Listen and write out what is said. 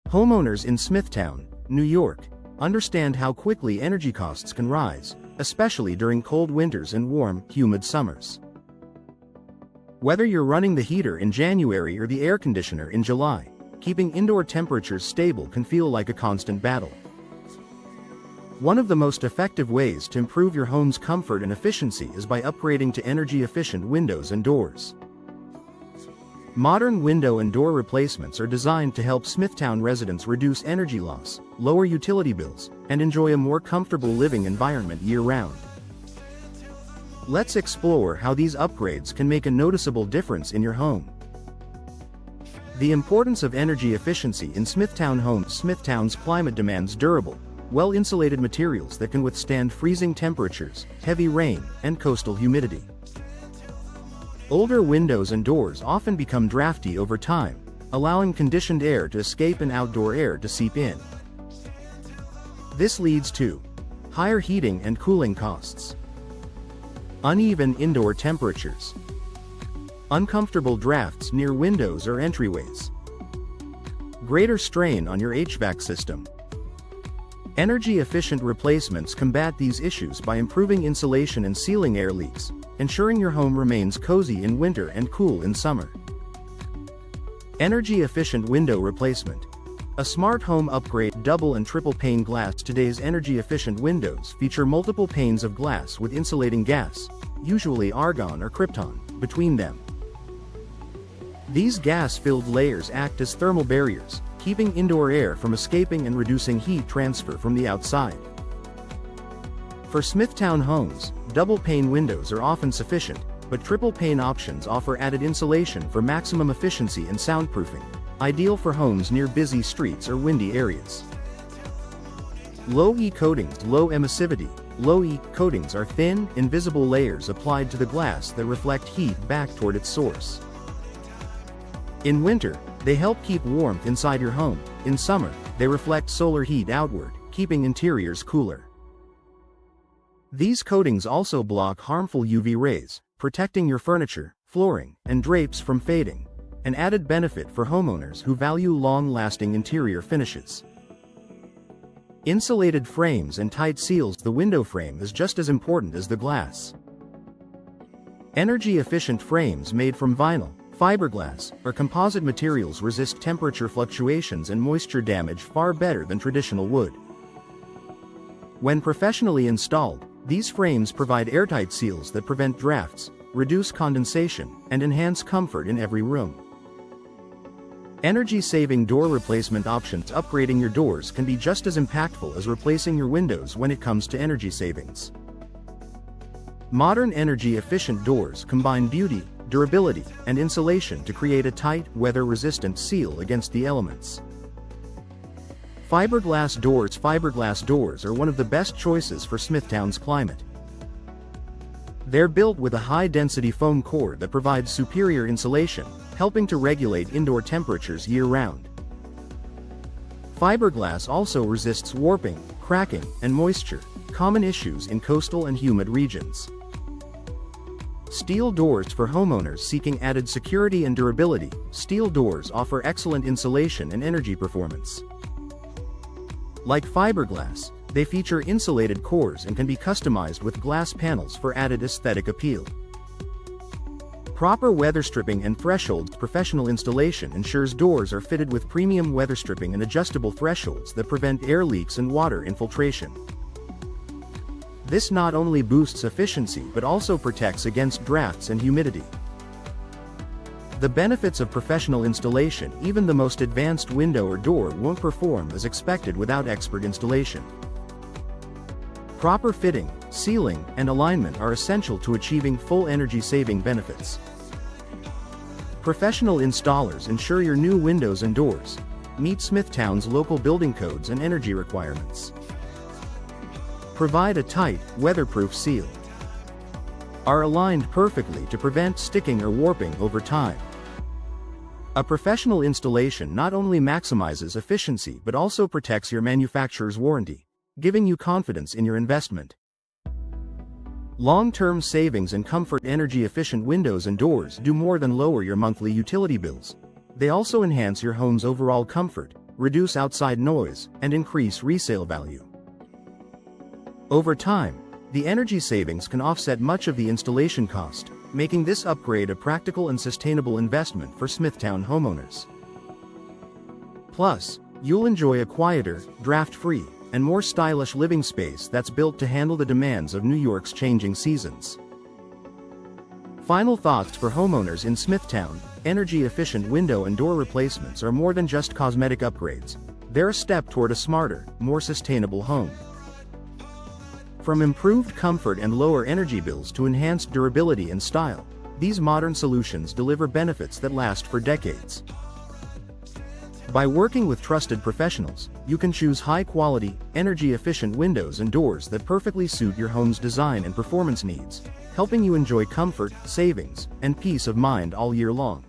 Homeowners in Smithtown, New York, understand how quickly energy costs can rise, especially during cold winters and warm, humid summers. Whether you're running the heater in January or the air conditioner in July, keeping indoor temperatures stable can feel like a constant battle. One of the most effective ways to improve your home's comfort and efficiency is by upgrading to energy-efficient windows and doors. Modern window and door replacements are designed to help Smithtown residents reduce energy loss, lower utility bills, and enjoy a more comfortable living environment year-round. Let's explore how these upgrades can make a noticeable difference in your home. The importance of energy efficiency in Smithtown homes. Smithtown's climate demands durable, well-insulated materials that can withstand freezing temperatures, heavy rain, and coastal humidity. Older windows and doors often become drafty over time, allowing conditioned air to escape and outdoor air to seep in. This leads to higher heating and cooling costs, uneven indoor temperatures, uncomfortable drafts near windows or entryways, greater strain on your HVAC system. Energy-efficient replacements combat these issues by improving insulation and sealing air leaks, ensuring your home remains cozy in winter and cool in summer. Energy-efficient window replacement. A smart home upgrade. Double and triple pane glass. Today's energy-efficient windows feature multiple panes of glass with insulating gas, usually argon or krypton, between them. These gas-filled layers act as thermal barriers, keeping indoor air from escaping and reducing heat transfer from the outside. For Smithtown homes, double-pane windows are often sufficient, but triple-pane options offer added insulation for maximum efficiency and soundproofing, ideal for homes near busy streets or windy areas. Low-E coatings. Low emissivity. Low-E coatings are thin, invisible layers applied to the glass that reflect heat back toward its source. In winter, they help keep warmth inside your home. In summer, they reflect solar heat outward, keeping interiors cooler. These coatings also block harmful UV rays, protecting your furniture, flooring, and drapes from fading, an added benefit for homeowners who value long-lasting interior finishes. Insulated frames and tight seals. The window frame is just as important as the glass. Energy-efficient frames made from vinyl, fiberglass, or composite materials resist temperature fluctuations and moisture damage far better than traditional wood. When professionally installed, these frames provide airtight seals that prevent drafts, reduce condensation, and enhance comfort in every room. Energy-saving door replacement options. Upgrading your doors can be just as impactful as replacing your windows when it comes to energy savings. Modern energy-efficient doors combine beauty, durability, and insulation to create a tight, weather-resistant seal against the elements. Fiberglass doors. Fiberglass doors are one of the best choices for Smithtown's climate. They're built with a high-density foam core that provides superior insulation, helping to regulate indoor temperatures year-round. Fiberglass also resists warping, cracking, and moisture, common issues in coastal and humid regions. Steel doors. For homeowners seeking added security and durability, steel doors offer excellent insulation and energy performance. Like fiberglass, they feature insulated cores and can be customized with glass panels for added aesthetic appeal. Proper weather stripping and thresholds. Professional installation ensures doors are fitted with premium weather stripping and adjustable thresholds that prevent air leaks and water infiltration. This not only boosts efficiency but also protects against drafts and humidity. The benefits of professional installation. Even the most advanced window or door won't perform as expected without expert installation. Proper fitting, sealing, and alignment are essential to achieving full energy-saving benefits. Professional installers ensure your new windows and doors meet Smithtown's local building codes and energy requirements. Provide a tight, weatherproof seal. Are aligned perfectly to prevent sticking or warping over time. A professional installation not only maximizes efficiency but also protects your manufacturer's warranty, giving you confidence in your investment. Long-term savings and comfort. Energy-efficient windows and doors do more than lower your monthly utility bills. They also enhance your home's overall comfort, reduce outside noise, and increase resale value. Over time, the energy savings can offset much of the installation cost, making this upgrade a practical and sustainable investment for Smithtown homeowners. Plus, you'll enjoy a quieter, draft-free, and more stylish living space that's built to handle the demands of New York's changing seasons. Final thoughts for homeowners in Smithtown: energy-efficient window and door replacements are more than just cosmetic upgrades. They're a step toward a smarter, more sustainable home. From improved comfort and lower energy bills to enhanced durability and style, these modern solutions deliver benefits that last for decades. By working with trusted professionals, you can choose high-quality, energy-efficient windows and doors that perfectly suit your home's design and performance needs, helping you enjoy comfort, savings, and peace of mind all year long.